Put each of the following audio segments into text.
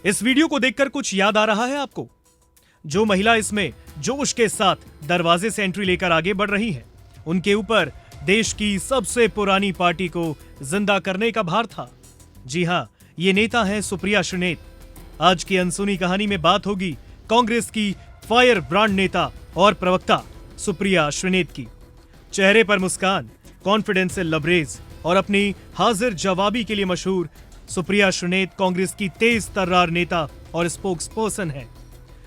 इस वीडियो को देखकर कुछ याद आ रहा है आपको? जो महिला इसमें जोश के साथ दरवाजे से एंट्री लेकर आगे बढ़ रही है, उनके ऊपर देश की सबसे पुरानी पार्टी को जिंदा करने का भार था। जी हां, ये नेता है सुप्रिया श्रीनेत। आज की अनसुनी कहानी में बात होगी कांग्रेस की फायर ब्रांड नेता और प्रवक्ता सुप्रिया श्रीनेत की। चेहरे पर मुस्कान, कॉन्फिडेंस से लबरेज और अपनी हाजिर जवाबी के लिए मशहूर सुप्रिया श्रीनेत कांग्रेस की तेज तर्रार नेता और स्पोक्स पर्सन है।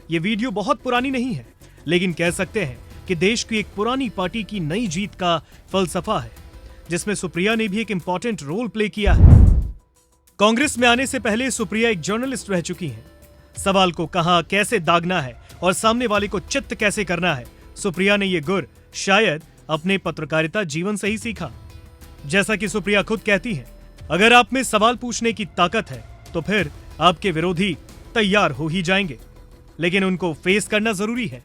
ये वीडियो बहुत पुरानी नहीं है, लेकिन कह सकते हैं कि देश की एक पुरानी पार्टी की नई जीत का फलसफा है, जिसमें सुप्रिया ने भी एक इंपॉर्टेंट रोल प्ले किया है। कांग्रेस में आने से पहले सुप्रिया एक जर्नलिस्ट रह चुकी हैं। सवाल को कहां कैसे दागना है और सामने वाले को चित्त कैसे करना है, सुप्रिया ने ये गुर शायद अपने पत्रकारिता जीवन से ही सीखा। जैसा कि सुप्रिया खुद कहती हैं, अगर आप में सवाल पूछने की ताकत है तो फिर आपके विरोधी तैयार हो ही जाएंगे, लेकिन उनको फेस करना जरूरी है।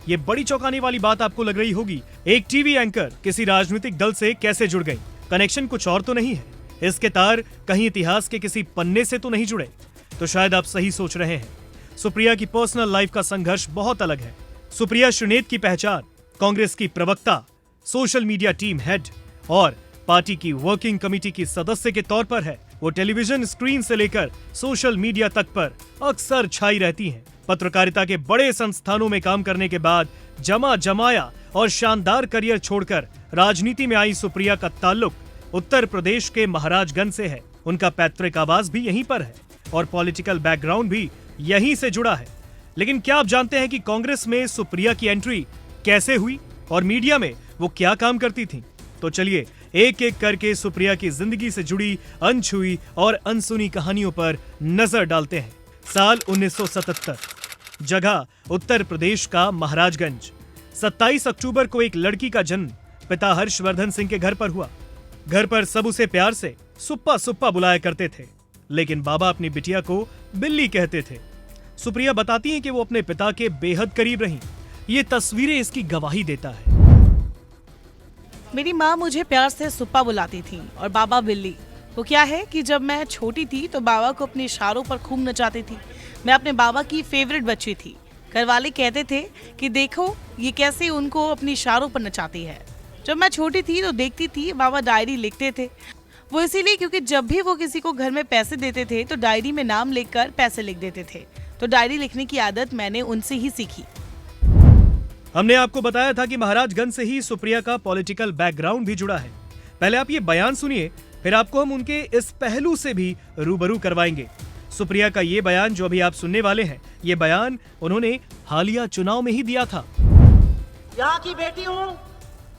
ये बड़ी चौंकाने वाली बात आपको लग रही होगी, एक टीवी एंकर किसी राजनीतिक दल से कैसे जुड़ गई? कनेक्शन कुछ और तो नहीं है, इसके तार कहीं इतिहास के किसी पन्ने से तो नहीं जुड़े? तो शायद आप सही सोच रहे हैं। सुप्रिया की पर्सनल लाइफ का संघर्ष बहुत अलग है। सुप्रिया श्रीनेत की पहचान कांग्रेस की प्रवक्ता, सोशल मीडिया टीम हेड और पार्टी की वर्किंग कमेटी की सदस्य के तौर पर है। वो टेलीविजन स्क्रीन से लेकर सोशल मीडिया तक पर अक्सर छाई रहती हैं। पत्रकारिता के बड़े संस्थानों में काम करने के बाद जमाया और शानदार करियर छोड़कर राजनीति में आई सुप्रिया का ताल्लुक उत्तर प्रदेश के महाराजगंज से है। उनका पैतृक आवास भी यहीं पर है और पॉलिटिकल बैकग्राउंड भी यहीं से जुड़ा है। लेकिन क्या आप जानते हैं कि कांग्रेस में सुप्रिया की एंट्री कैसे हुई और मीडिया में वो क्या काम करती थी? तो चलिए एक एक करके सुप्रिया की जिंदगी से जुड़ी अनछुई और अनसुनी कहानियों पर नजर डालते हैं। साल 1977, जगह उत्तर प्रदेश का महाराजगंज। 27 अक्टूबर को एक लड़की का जन्म पिता हर्षवर्धन सिंह के घर पर हुआ। घर पर सब उसे प्यार से सुप्पा सुप्पा बुलाया करते थे, लेकिन बाबा अपनी बिटिया को बिल्ली कहते थे। सुप्रिया बताती हैं कि वो अपने पिता के बेहद करीब रहीं। ये तस्वीरें इसकी गवाही देता है। मेरी माँ मुझे प्यार से सुप्पा बुलाती थी और बाबा बिल्ली। वो क्या है कि जब मैं छोटी थी तो बाबा को अपने इशारों पर खूब नचाती थी। मैं अपने बाबा की फेवरेट बच्ची थी। घरवाले कहते थे कि देखो ये कैसे उनको अपने इशारों पर नचाती है। जब मैं छोटी थी तो देखती थी बाबा डायरी लिखते थे। वो इसीलिए क्योंकि जब भी वो किसी को घर में पैसे देते थे तो डायरी में नाम लिखकर पैसे लिख देते थे। तो डायरी लिखने की आदत मैंने उनसे ही सीखी। हमने आपको बताया था कि महाराजगंज से ही सुप्रिया का पॉलिटिकल बैकग्राउंड भी जुड़ा है। पहले आप ये बयान सुनिए, फिर आपको हम उनके इस पहलू से भी रूबरू करवाएंगे। सुप्रिया का ये बयान जो अभी आप सुनने वाले हैं, ये बयान उन्होंने हालिया चुनाव में ही दिया था। यहाँ की बेटी हूँ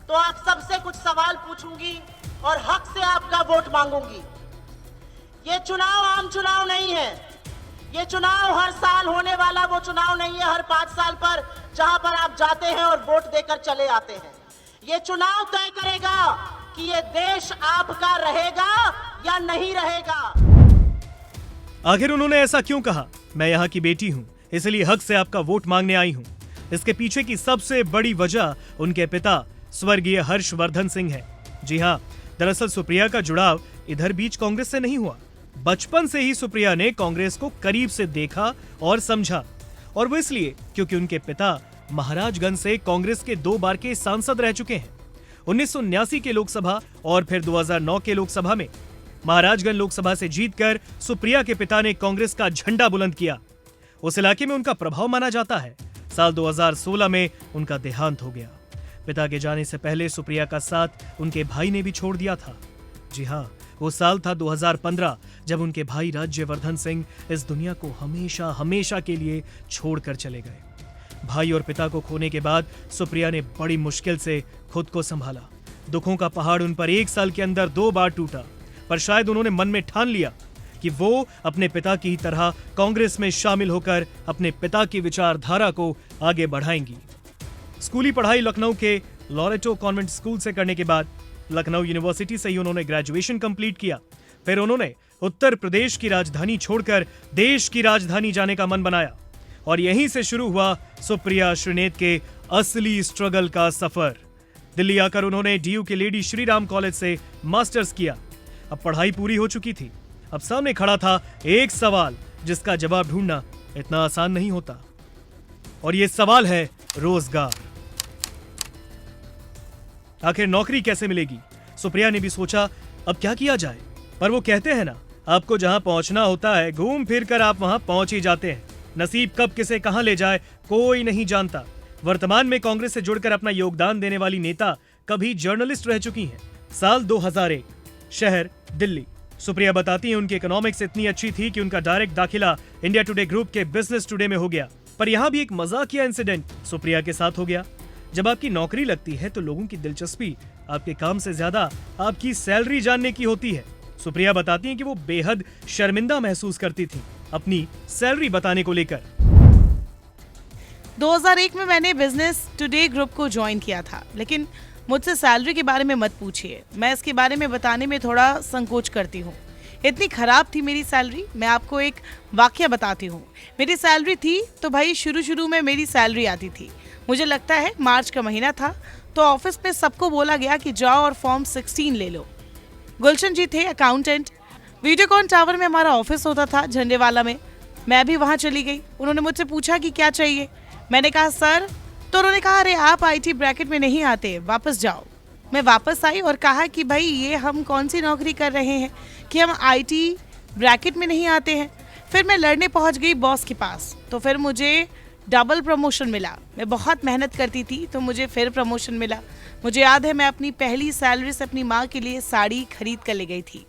तो आप सबसे कुछ सवाल पूछूंगी और हक से आपका वोट मांगूंगी। ये चुनाव आम चुनाव नहीं है। ये चुनाव हर साल होने वाला वो चुनाव नहीं है, हर 5 साल पर जहां पर आप जाते हैं और वोट देकर चले आते हैं। ये चुनाव तय करेगा कि ये देश आपका रहेगा या नहीं रहेगा। आखिर उन्होंने ऐसा क्यों कहा? मैं यहाँ की बेटी हूँ, इसलिए हक से आपका वोट मांगने आई हूँ। इसके पीछे की सबसे बड़ी वजह उनके पिता स्वर्गीय हर्षवर्धन सिंह है। जी हाँ, दरअसल सुप्रिया का जुड़ाव इधर बीच कांग्रेस से नहीं हुआ। बचपन से ही सुप्रिया ने कांग्रेस को करीब से देखा और समझा, और वो इसलिए क्योंकि उनके पिता महाराजगंज से कांग्रेस के 2 बार के सांसद रह चुके हैं। 1979 के लोकसभा और फिर 2009 के लोकसभा में महाराजगंज लोकसभा से जीतकर सुप्रिया के पिता ने कांग्रेस का झंडा बुलंद किया। उस इलाके में उनका प्रभाव माना जाता है। साल 2016 में उनका देहांत हो गया। पिता के जाने से पहले सुप्रिया का साथ उनके भाई ने भी छोड़ दिया था। जी हाँ, वो साल था 2015 जब उनके भाई राज्यवर्धन सिंह इस दुनिया को हमेशा के लिए छोड़कर चले गए। भाई और पिता को खोने के बाद सुप्रिया ने बड़ी मुश्किल से खुद को संभाला। दुखों का पहाड़ उन पर 1 साल के अंदर 2 बार टूटा, पर शायद उन्होंने मन में ठान लिया कि वो अपने पिता की तरह कांग्रेस में शामिल होकर अपने पिता की विचारधारा को आगे बढ़ाएंगी। स्कूली पढ़ाई लखनऊ के लॉरेटो कॉन्वेंट स्कूल से करने के बाद लखनऊ यूनिवर्सिटी से ही उन्होंने ग्रेजुएशन कंप्लीट किया। फिर उन्होंने उत्तर प्रदेश की राजधानी छोड़कर देश की राजधानी जाने का मन बनाया और यहीं से शुरू हुआ सुप्रिया श्रीनेत के असली स्ट्रगल का सफर। दिल्ली आकर उन्होंने डीयू के लेडी श्रीराम कॉलेज से मास्टर्स किया। अब पढ़ाई पूरी हो चुकी थी। अब सामने खड़ा था एक सवाल जिसका जवाब ढूंढना इतना आसान नहीं होता। और ये सवाल है रोजगार। आखिर नौकरी कैसे मिलेगी? सुप्रिया ने भी सोचा अब क्या किया जाए, पर वो कहते हैं ना, आपको जहां पहुंचना होता है घूम फिर कर आप वहां पहुंच ही जाते हैं। नसीब कब किसे कहां ले जाए कोई नहीं जानता। वर्तमान में कांग्रेस से जुड़कर अपना योगदान देने वाली नेता कभी जर्नलिस्ट रह चुकी हैं। साल 2001, शहर दिल्ली। सुप्रिया बताती हैं उनकी इकोनॉमिक्स इतनी अच्छी थी कि उनका डायरेक्ट दाखिला इंडिया टुडे ग्रुप के बिजनेस टुडे में हो गया। पर यहाँ भी एक मजाकिया इंसिडेंट सुप्रिया के साथ हो गया। जब आपकी नौकरी लगती है तो लोगों की दिलचस्पी आपके काम से ज्यादा आपकी सैलरी जानने की होती है। सुप्रिया बताती हैं कि वो बेहद शर्मिंदा महसूस करती थी अपनी सैलरी बताने को लेकर। 2001 में मैंने बिजनेस टुडे ग्रुप को ज्वाइन किया था, लेकिन मुझसे सैलरी के बारे में मत पूछिए। मैं इसके बारे में बताने में थोड़ा संकोच करती हूँ। इतनी खराब थी मेरी सैलरी। मैं आपको एक वाकया बताती हूँ। मेरी सैलरी थी तो भाई शुरू में मेरी सैलरी आती थी। मुझे लगता है मार्च का महीना था, तो ऑफिस में सबको बोला गया कि जाओ और फॉर्म 16 ले लो। गुलशन जी थे अकाउंटेंट। वीडियोकॉन टावर में हमारा ऑफिस होता था, झंडेवाला में। मैं भी वहाँ चली गई। उन्होंने मुझसे पूछा कि क्या चाहिए। मैंने कहा सर, तो उन्होंने कहा अरे आप IT ब्रैकेट में नहीं आते, वापस जाओ। मैं वापस आई और कहा कि भाई ये हम कौन सी नौकरी कर रहे हैं कि हम IT ब्रैकेट में नहीं आते हैं। फिर मैं लड़ने पहुंच गई बॉस के पास, तो फिर मुझे डबल प्रमोशन मिला। मैं बहुत मेहनत करती थी तो मुझे फिर प्रमोशन मिला। मुझे याद है मैं अपनी पहली सैलरी से अपनी माँ के लिए साड़ी खरीद कर ले गई थी।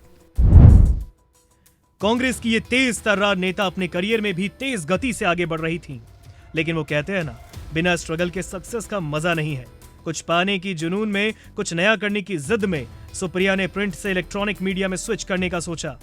कांग्रेस की ये तेज तर्रार नेता अपने करियर में भी तेज गति से आगे बढ़ रही थी, लेकिन वो कहते हैं ना, बिना स्ट्रगल के सक्सेस का मजा नहीं है। कुछ पाने की जुनून में, कुछ नया करने की जिद में सुप्रिया ने प्रिंट से इलेक्ट्रॉनिक मीडिया में स्विच करने का सोचा।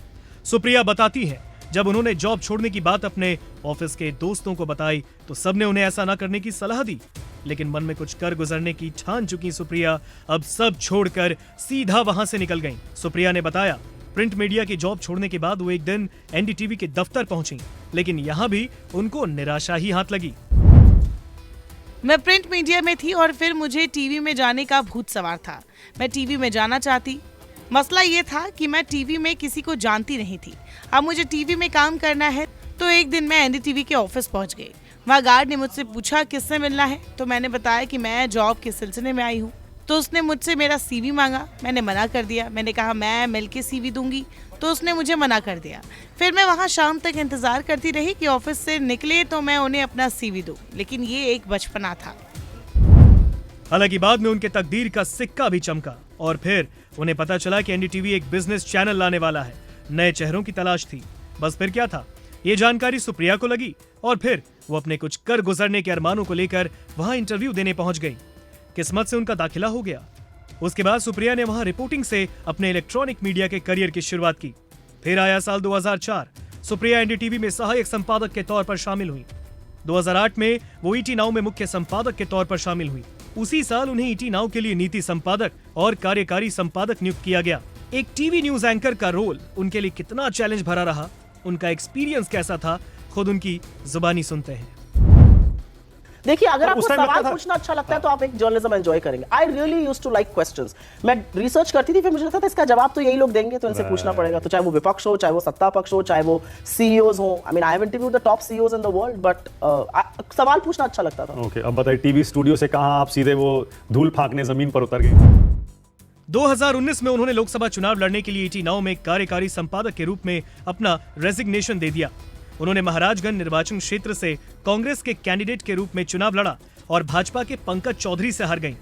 सुप्रिया बताती है जब उन्होंने जॉब छोड़ने की बात अपने ऑफिस के दोस्तों को बताई तो सबने उन्हें ऐसा ना करने की सलाह दी, लेकिन मन में कुछ कर गुजरने की ठान चुकी सुप्रिया अब सब छोड़कर सीधा वहां से निकल गईं। सुप्रिया ने बताया प्रिंट मीडिया की जॉब छोड़ने के बाद वो एक दिन NDTV के दफ्तर पहुंची, लेकिन यहां भी उनको निराशा ही हाथ लगी। मैं प्रिंट मीडिया में थी और फिर मुझे टीवी में जाने का भूत सवार था। मैं टीवी में जाना चाहती। मसला ये था कि मैं टीवी में किसी को जानती नहीं थी। अब मुझे टीवी में काम करना है, तो एक दिन मैं NDTV के ऑफिस पहुंच गई। वहाँ गार्ड ने मुझसे पूछा किससे मिलना है, तो मैंने बताया कि मैं जॉब के सिलसिले में आई हूँ। तो उसने मुझसे मेरा CV मांगा। मैंने मना कर दिया। मैंने कहा मैं मिल के CV दूंगी, तो उसने मुझे मना कर दिया। फिर मैं वहाँ शाम तक इंतजार करती रही कि ऑफिस से निकले तो मैं उन्हें अपना CV दूं, लेकिन ये एक बचपना था। हालांकि बाद में उनके तकदीर का सिक्का भी चमका और फिर उन्हें पता चला कि NDTV एक बिजनेस चैनल लाने वाला है। नए चेहरों की तलाश थी। बस फिर क्या था, ये जानकारी सुप्रिया को लगी और फिर वो अपने कुछ कर गुजरने के अरमानों को लेकर वहां इंटरव्यू देने पहुंच गई। किस्मत से उनका दाखिला हो गया। उसके बाद सुप्रिया ने वहां रिपोर्टिंग से अपने इलेक्ट्रॉनिक मीडिया के करियर की शुरुआत की। फिर आया साल 2004। सुप्रिया NDTV में सहायक संपादक के तौर पर शामिल हुई। 2008 में वो ET नाउ में मुख्य संपादक के तौर पर शामिल हुई। उसी साल उन्हें ET नाउ के लिए नीति संपादक और कार्यकारी संपादक नियुक्त किया गया। एक टीवी न्यूज एंकर का रोल उनके लिए कितना चैलेंज भरा रहा, उनका एक्सपीरियंस कैसा था, खुद उनकी जुबानी सुनते हैं। देखिए, अगर आपको सवाल पूछना अच्छा लगता है तो आप एक जर्नलिज्म एंजॉय करेंगे। I really used to like questions. मैं रिसर्च करती थी, फिर मुझे लगता था इसका जवाब तो यही लोग देंगे, तो इनसे पूछना पड़ेगा। तो चाहे वो विपक्ष हो, चाहे वो सत्ता पक्ष हो, चाहे वो CEOs हो। I mean I have interviewed the top CEOs in the world, but सवाल पूछना अच्छा लगता था। ओके, अब बताइए टीवी स्टूडियो से कहां आप सीधे वो धूल फांकने जमीन पर उतर गए? 2019 में उन्होंने लोकसभा चुनाव लड़ने के लिए ET नाउ में कार्यकारी संपादक के रूप में अपना रेजिग्नेशन दे दिया। उन्होंने महाराजगंज निर्वाचन क्षेत्र से कांग्रेस के कैंडिडेट के रूप में चुनाव लड़ा और भाजपा के पंकज चौधरी से हार गईं।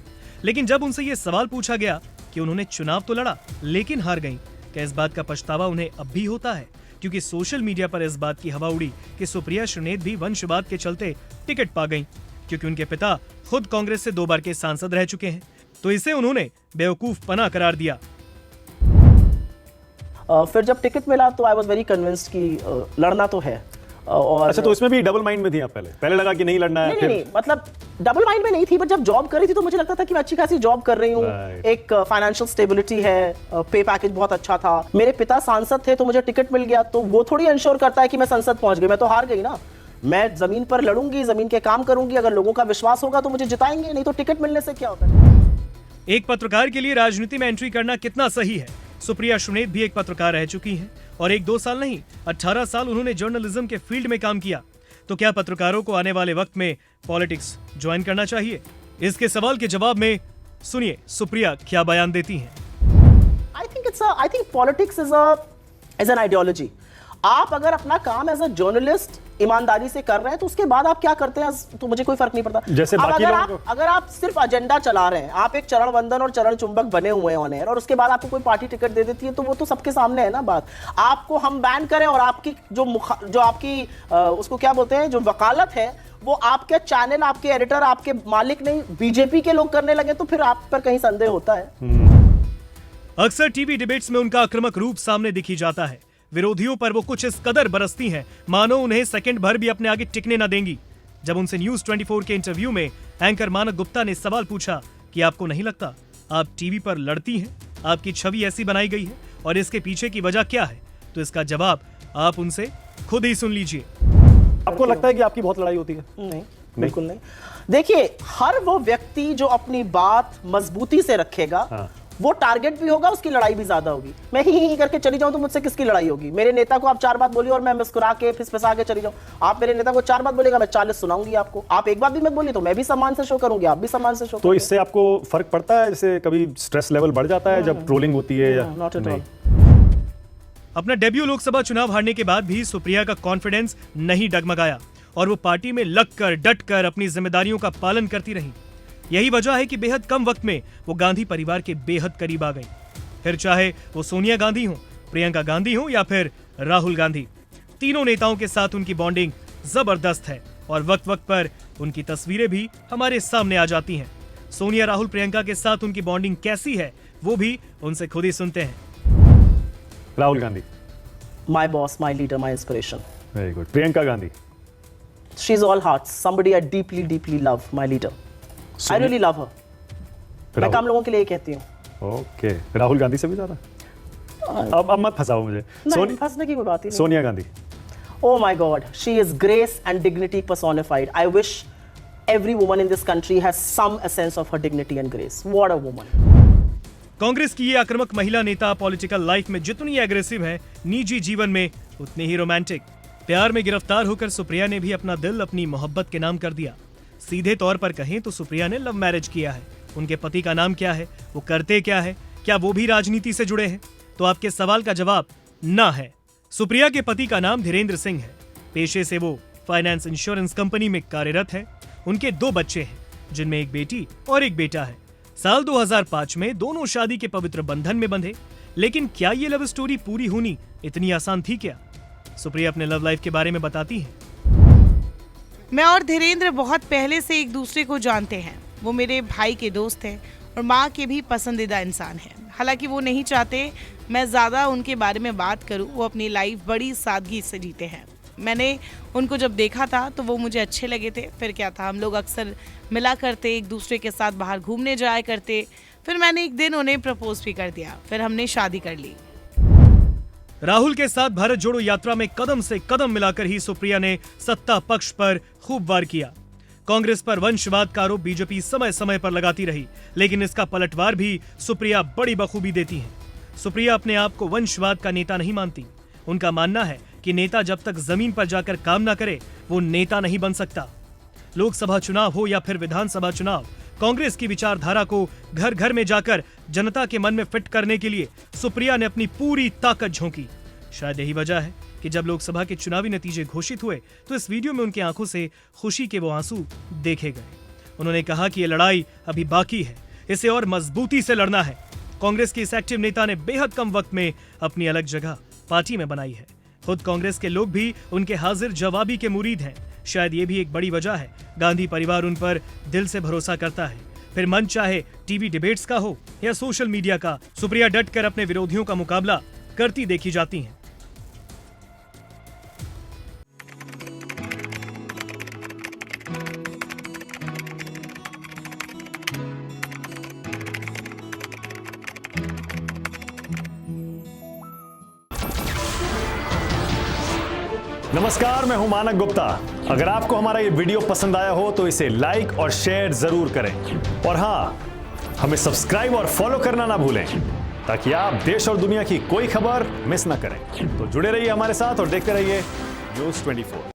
लेकिन जब उनसे यह सवाल पूछा गया कि उन्होंने चुनाव तो लड़ा लेकिन हार गईं, क्या इस बात का पछतावा उन्हें अब भी होता है? क्योंकि सोशल मीडिया पर इस बात की हवा उड़ी कि सुप्रिया श्रीनेत भी वंशवाद के चलते टिकट पा गईं, क्योंकि उनके पिता खुद कांग्रेस से 2 बार के सांसद रह चुके हैं। तो इसे उन्होंने बेवकूफ पना करार दिया। फिर जब टिकट मिला तो आई वाज वेरी कन्विंस्ड कि लड़ना तो है। और अच्छा, तो इसमें भी डबल माइंड में थी आप? पहले लगा कि नहीं लड़ना है। नहीं, मतलब डबल माइंड में नहीं थी, बट जब जॉब कर रही थी तो मुझे लगता था कि मैं अच्छी खासी जॉब कर रही हूँ। एक फाइनेंशियल स्टेबिलिटी है, पे पैकेज बहुत अच्छा था। मेरे पिता सांसद थे तो मुझे टिकट मिल गया, तो वो थोड़ी इंश्योर करता है कि मैं संसद पहुंच गई। मैं तो हार गई ना। मैं जमीन पर लड़ूंगी, जमीन के काम करूंगी। अगर लोगों का विश्वास होगा तो मुझे जिताएंगे, नहीं तो टिकट मिलने से क्या होता है। एक पत्रकार के लिए राजनीति में एंट्री करना कितना सही है? सुप्रिया श्रीनेत भी एक पत्रकार रह चुकी हैं और 1-2 साल नहीं, 18 साल उन्होंने जर्नलिज्म के फील्ड में काम किया। तो क्या पत्रकारों को आने वाले वक्त में पॉलिटिक्स ज्वाइन करना चाहिए? इसके सवाल के जवाब में सुनिए सुप्रिया क्या बयान देती हैं। I think politics is an ideology. आप अगर अपना काम एज अ जर्नलिस्ट ईमानदारी से कर रहे हैं तो उसके बाद आप क्या करते हैं तो मुझे कोई फर्क नहीं पड़ता। जैसे बाकी अगर आप सिर्फ एजेंडा चला रहे हैं, आप एक चरण वंदन और चरण चुंबक बने हुए हैं ऑन एयर, और उसके बाद आपको कोई पार्टी टिकट दे देती है तो वो तो सबके सामने है ना बात। आपको हम बैन करें और आपकी जो आपकी उसको क्या बोलते हैं, जो वकालत है, वो आपके चैनल, आपके एडिटर, आपके मालिक नहीं, बीजेपी के लोग करने लगे तो फिर आप पर कहीं संदेह होता है। अक्सर टीवी डिबेट्स में उनका आक्रामक रूप सामने दिखी जाता है। विरोधियों पर वो कुछ इस कदर बरसती हैं मानो उन्हें सेकंड भर भी अपने आगे टिकने न देंगी। जब उनसे न्यूज 24 के इंटरव्यू में एंकर मानक गुप्ता ने सवाल पूछा कि आपको नहीं लगता आप टीवी पर लड़ती हैं, आपकी छवि ऐसी बनाई गई है और इसके पीछे की वजह क्या है, तो इसका जवाब आप उनसे खुद ही सुन लीजिए। आपको लगता है कि आपकी बहुत लड़ाई होती है? नहीं, बिल्कुल नहीं। देखिए, हर वो व्यक्ति जो अपनी बात मजबूती से रखेगा, वो टारगेट भी होगा, उसकी लड़ाई भी ज्यादा होगी। मैं ही करके चली जाऊं तो मुझसे किसकी लड़ाई होगी? मेरे नेता को आप 4 बात बोलिए और मैं मुस्कुरा के फिसफिसा के चली जाऊं। आप मेरे नेता को 4 बात बोलेगा, मैं 40 सुनाऊंगी आपको। आप एक बात भी मत बोलिए तो मैं भी सम्मान से शो करूंगी, आप भी सम्मान से शो। तो इससे आपको फर्क पड़ता है? जैसे कभी स्ट्रेस लेवल बढ़ जाता है जब ट्रोलिंग होती है या नॉट एट ऑल। अपना डेब्यू लोकसभा चुनाव हारने के बाद भी सुप्रिया का कॉन्फिडेंस नहीं डगमगाया और वो पार्टी में लगकर डटकर अपनी जिम्मेदारियों का पालन करती रही। यही वजह है कि बेहद कम वक्त में वो गांधी परिवार के बेहद करीब आ गई। फिर चाहे वो सोनिया गांधी हो, प्रियंका गांधी हो या फिर राहुल गांधी, तीनों नेताओं के साथ उनकी बॉन्डिंग जबरदस्त है और वक्त वक्त पर उनकी तस्वीरें भी हमारे सामने आ जाती हैं। सोनिया राहुल प्रियंका के साथ उनकी बॉन्डिंग कैसी है वो भी उनसे खुद ही सुनते हैं। Rahul Gandhi, my boss, my leader, my inspiration. Very good. Priyanka Gandhi, she is all hearts, somebody I deeply love, my leader. I really love her. मैं काम लोगों के लिए कहती हूँ। ओके। राहुल गांधी से भी ज्यादा? अब मत फंसाओ मुझे। नहीं, फंसने की कोई बात ही नहीं। Sonia Gandhi, Oh my God, she is grace and dignity personified. I wish every woman in this country has some essence of her dignity and grace. What a woman. Congress की ये आक्रामक महिला नेता पॉलिटिकल लाइफ में जितनी एग्रेसिव है, निजी जीवन में उतनी ही रोमांटिक। प्यार में गिरफ्तार होकर सुप्रिया ने भी अपना दिल अपनी मोहब्बत के नाम कर दिया। सीधे तौर पर कहें तो सुप्रिया ने लव मैरिज किया है। उनके पति का नाम क्या है, वो करते क्या है, क्या वो भी राजनीति से जुड़े हैं? तो आपके सवाल का जवाब ना है। सुप्रिया के पति का नाम धीरेन्द्र सिंह है। पेशे से वो फाइनेंस इंश्योरेंस कंपनी में कार्यरत है। उनके 2 बच्चे हैं, जिनमें एक बेटी और एक बेटा है। साल 2005 में दोनों शादी के पवित्र बंधन में बंधे। लेकिन क्या ये लव स्टोरी पूरी होनी इतनी आसान थी क्या? सुप्रिया अपने लव लाइफ के बारे में बताती है। मैं और धीरेन्द्र बहुत पहले से एक दूसरे को जानते हैं। वो मेरे भाई के दोस्त हैं और माँ के भी पसंदीदा इंसान हैं। हालांकि वो नहीं चाहते मैं ज़्यादा उनके बारे में बात करूं। वो अपनी लाइफ बड़ी सादगी से जीते हैं। मैंने उनको जब देखा था तो वो मुझे अच्छे लगे थे। फिर क्या था, हम लोग अक्सर मिला करते, एक दूसरे के साथ बाहर घूमने जाया करते। फिर मैंने एक दिन उन्हें प्रपोज भी कर दिया। फिर हमने शादी कर ली। राहुल के साथ भारत जोड़ो यात्रा में कदम से कदम मिलाकर ही सुप्रिया ने सत्ता पक्ष पर खूब वार किया। कांग्रेस पर वंशवाद का आरोप बीजेपी समय समय पर लगाती रही, लेकिन इसका पलटवार भी सुप्रिया बड़ी बखूबी देती हैं। सुप्रिया अपने आप को वंशवाद का नेता नहीं मानती। उनका मानना है कि नेता जब तक जमीन पर जाकर काम ना करे वो नेता नहीं बन सकता। लोकसभा चुनाव हो या फिर विधानसभा चुनाव, कांग्रेस की विचारधारा को घर घर में जाकर जनता के मन में फिट करने के लिए सुप्रिया ने अपनी पूरी ताकत झोंकी। शायद यही वजह है कि जब लोकसभा के चुनावी नतीजे घोषित हुए तो इस वीडियो में उनकी आंखों से खुशी के वो आंसू देखे गए। उन्होंने कहा कि ये लड़ाई अभी बाकी है, इसे और मजबूती से लड़ना है। कांग्रेस के इस एक्टिव नेता ने बेहद कम वक्त में अपनी अलग जगह पार्टी में बनाई है। खुद कांग्रेस के लोग भी उनके हाजिर जवाबी के मुरीद हैं। शायद ये भी एक बड़ी वजह है गांधी परिवार उन पर दिल से भरोसा करता है। फिर मंच चाहे टीवी डिबेट्स का हो या सोशल मीडिया का, सुप्रिया डटकर अपने विरोधियों का मुकाबला करती देखी जाती हैं। नमस्कार, मैं हूं मानक गुप्ता। अगर आपको हमारा ये वीडियो पसंद आया हो तो इसे लाइक और शेयर जरूर करें और हाँ, हमें सब्सक्राइब और फॉलो करना ना भूलें। ताकि आप देश और दुनिया की कोई खबर मिस ना करें। तो जुड़े रहिए हमारे साथ और देखते रहिए News 24।